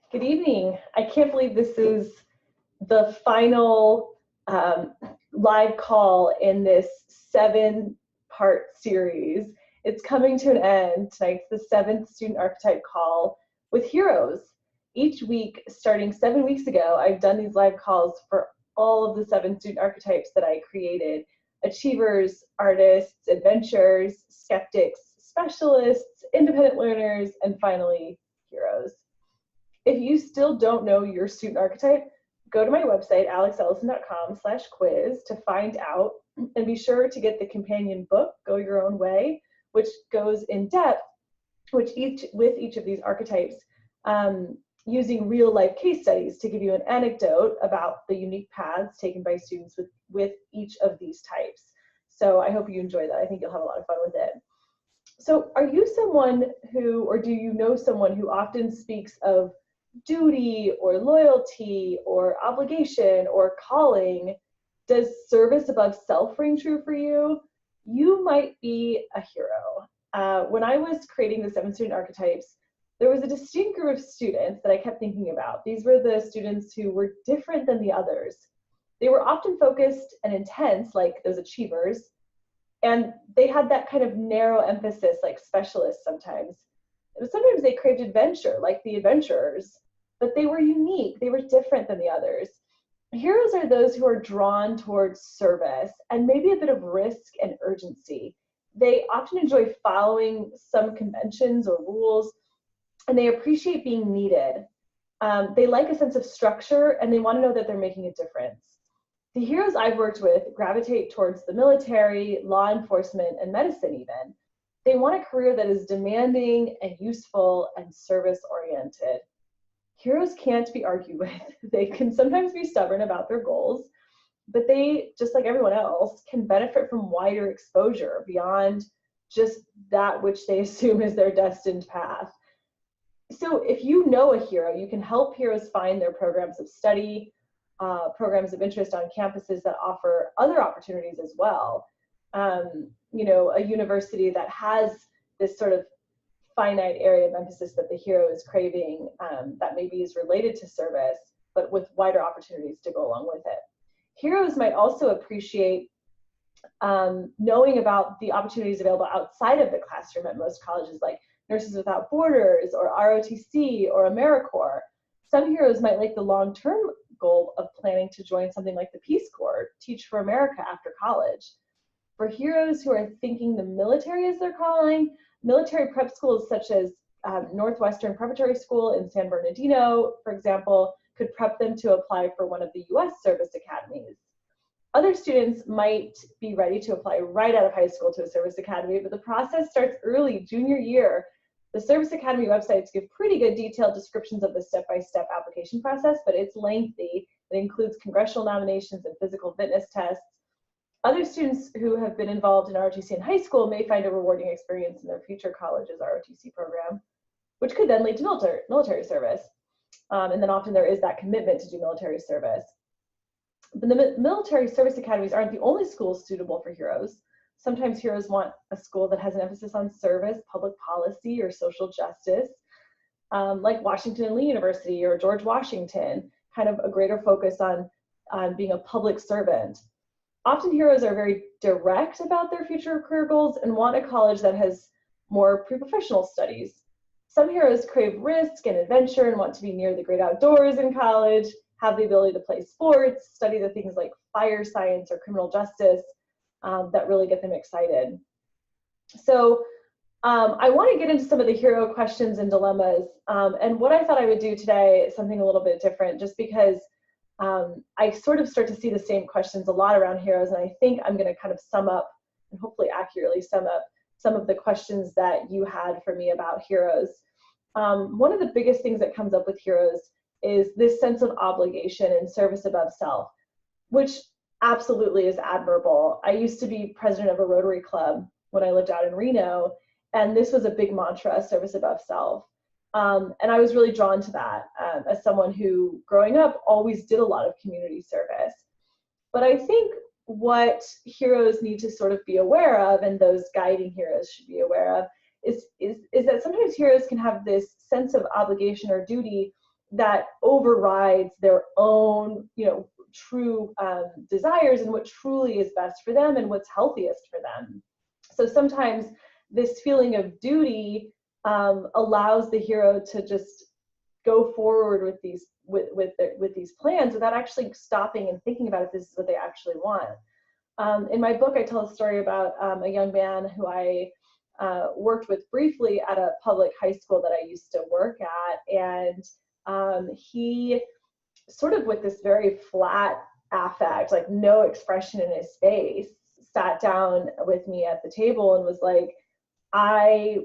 Good evening. I can't believe this is the final live call in this 7-part series. It's coming to an end. Tonight's the 7th student archetype call with heroes. Each week, starting 7 weeks ago, I've done these live calls for all of the 7 student archetypes that I created: achievers, artists, adventurers, skeptics, specialists, independent learners, and finally, heroes. If you still don't know your student archetype, go to my website, alexellison.com/quiz, to find out, and be sure to get the companion book, Go Your Own Way, which goes in depth with each of these archetypes, using real life case studies to give you an anecdote about the unique paths taken by students with each of these types. So I hope you enjoy that. I think you'll have a lot of fun with it. So are you someone who, or do you know someone who often speaks of duty or loyalty or obligation or calling? Does service above self ring true for you? You might be a hero. When I was creating the 7 student archetypes, there was a distinct group of students that I kept thinking about. These were the students who were different than the others. They were often focused and intense, like those achievers, and they had that kind of narrow emphasis, like specialists sometimes. Sometimes they craved adventure, like the adventurers, but they were unique. They were different than the others. Heroes are those who are drawn towards service and maybe a bit of risk and urgency. They often enjoy following some conventions or rules, and they appreciate being needed. They like a sense of structure, and they want to know that they're making a difference. The heroes I've worked with gravitate towards the military, law enforcement, and medicine even. They want a career that is demanding and useful and service-oriented. Heroes can't be argued with. They can sometimes be stubborn about their goals, but they, just like everyone else, can benefit from wider exposure beyond just that which they assume is their destined path. So if you know a hero, you can help heroes find their programs of study, programs of interest on campuses that offer other opportunities as well. A university that has this sort of finite area of emphasis that the hero is craving, that maybe is related to service, but with wider opportunities to go along with it. Heroes might also appreciate knowing about the opportunities available outside of the classroom at most colleges, like Nurses Without Borders or ROTC or AmeriCorps. Some heroes might like the long-term goal of planning to join something like the Peace Corps, Teach for America after college. For heroes who are thinking the military is their calling, military prep schools such as Northwestern Preparatory School in San Bernardino, for example, could prep them to apply for one of the U.S. service academies. Other students might be ready to apply right out of high school to a service academy, but the process starts early, junior year. The service academy websites give pretty good detailed descriptions of the step-by-step application process, but it's lengthy. It includes congressional nominations and physical fitness tests. Other students who have been involved in ROTC in high school may find a rewarding experience in their future college's ROTC program, which could then lead to military service. And then often there is that commitment to do military service. But the military service academies aren't the only schools suitable for heroes. Sometimes heroes want a school that has an emphasis on service, public policy, or social justice, like Washington and Lee University or George Washington, kind of a greater focus on being a public servant. Often heroes are very direct about their future career goals and want a college that has more pre-professional studies. Some heroes crave risk and adventure and want to be near the great outdoors in college, have the ability to play sports, study the things like fire science or criminal justice that really get them excited. So I want to get into some of the hero questions and dilemmas. And what I thought I would do today is something a little bit different, just because I sort of start to see the same questions a lot around heroes, and I think I'm going to kind of sum up, and hopefully accurately sum up, some of the questions that you had for me about heroes. One of the biggest things that comes up with heroes is this sense of obligation and service above self, which absolutely is admirable. I used to be president of a Rotary Club when I lived out in Reno, and this was a big mantra, service above self. And I was really drawn to that as someone who, growing up, always did a lot of community service. But I think what heroes need to sort of be aware of, and those guiding heroes should be aware of, is that sometimes heroes can have this sense of obligation or duty that overrides their own, true desires and what truly is best for them and what's healthiest for them. So sometimes this feeling of duty allows the hero to just go forward with these plans without actually stopping and thinking about if this is what they actually want. In my book, I tell a story about a young man who I worked with briefly at a public high school that I used to work at, and he sort of, with this very flat affect, like no expression in his face, sat down with me at the table and was like, I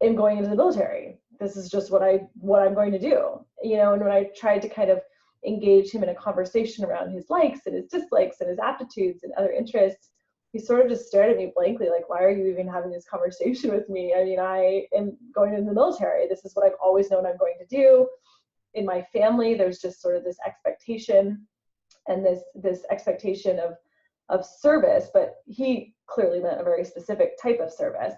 am going into the military. This is just what I'm going to do. And when I tried to kind of engage him in a conversation around his likes and his dislikes and his aptitudes and other interests, he sort of just stared at me blankly, like, why are you even having this conversation with me? I mean, I am going into the military. This is what I've always known I'm going to do. In my family, there's just sort of this expectation and this expectation of service, but he clearly meant a very specific type of service.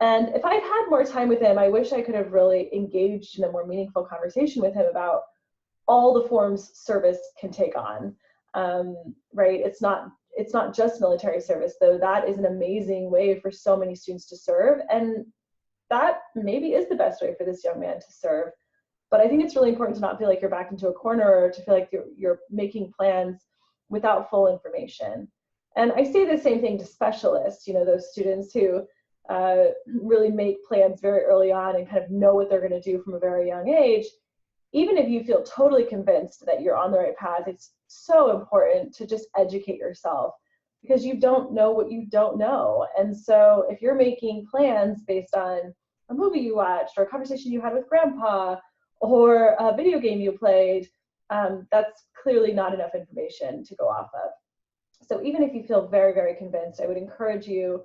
And if I'd had more time with him, I wish I could have really engaged in a more meaningful conversation with him about all the forms service can take on, right? It's not just military service, though that is an amazing way for so many students to serve. And that maybe is the best way for this young man to serve. But I think it's really important to not feel like you're backed into a corner, or to feel like you're making plans without full information. And I say the same thing to specialists, those students who really make plans very early on and kind of know what they're going to do from a very young age. Even if you feel totally convinced that you're on the right path, it's so important to just educate yourself, because you don't know what you don't know. And so if you're making plans based on a movie you watched, or a conversation you had with grandpa, or a video game you played, that's clearly not enough information to go off of. So even if you feel very, very convinced, I would encourage you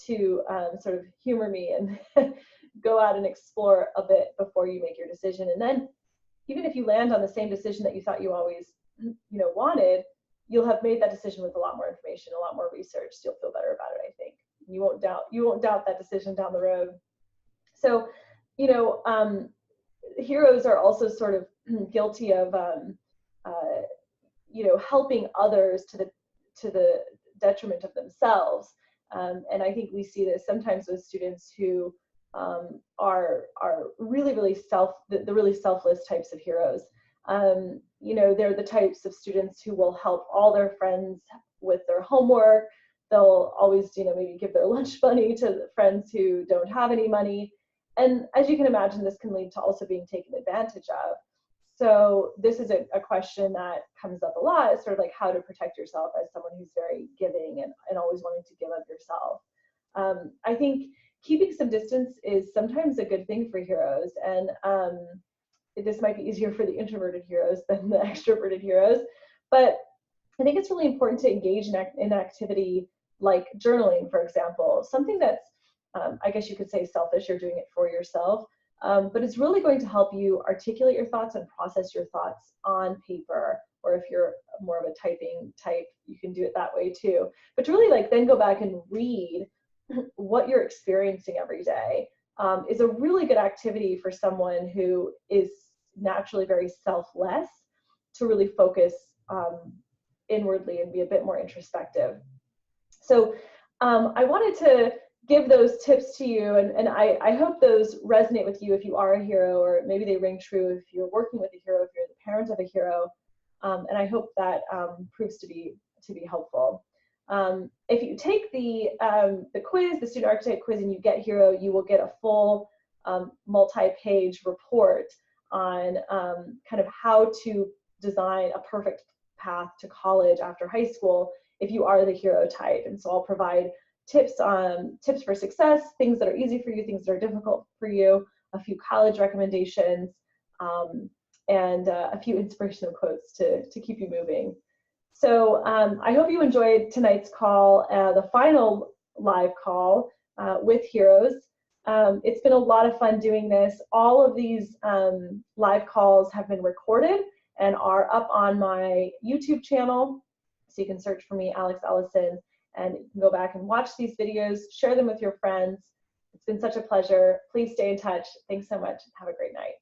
to sort of humor me and go out and explore a bit before you make your decision. And then even if you land on the same decision that you thought you always wanted, you'll have made that decision with a lot more information, a lot more research. So you'll feel better about it, I think. You won't doubt that decision down the road. So, heroes are also sort of guilty of helping others to the detriment of themselves. And I think we see this sometimes with students who are really, really the really selfless types of heroes. They're the types of students who will help all their friends with their homework. They'll always, maybe give their lunch money to the friends who don't have any money. And as you can imagine, this can lead to also being taken advantage of. So this is a question that comes up a lot, is sort of like how to protect yourself as someone who's very giving and always wanting to give of yourself. I think keeping some distance is sometimes a good thing for heroes. And this might be easier for the introverted heroes than the extroverted heroes. But I think it's really important to engage in an activity like journaling, for example, something that's, I guess you could say, selfish. You're doing it for yourself. But it's really going to help you articulate your thoughts and process your thoughts on paper. Or if you're more of a typing type, you can do it that way too. But to really then go back and read what you're experiencing every day is a really good activity for someone who is naturally very selfless, to really focus inwardly and be a bit more introspective. So I wanted to give those tips to you, and I hope those resonate with you if you are a hero, or maybe they ring true if you're working with a hero, if you're the parent of a hero, and I hope that proves to be helpful. If you take the quiz, the student archetype quiz, and you get hero, you will get a full multi-page report on kind of how to design a perfect path to college after high school if you are the hero type. And so I'll provide tips for success, things that are easy for you, things that are difficult for you, a few college recommendations, and a few inspirational quotes to keep you moving. So I hope you enjoyed tonight's call, the final live call with heroes. It's been a lot of fun doing this. All of these live calls have been recorded and are up on my YouTube channel. So you can search for me, Alex Ellison, and you can go back and watch these videos, share them with your friends. It's been such a pleasure. Please stay in touch. Thanks so much. Have a great night.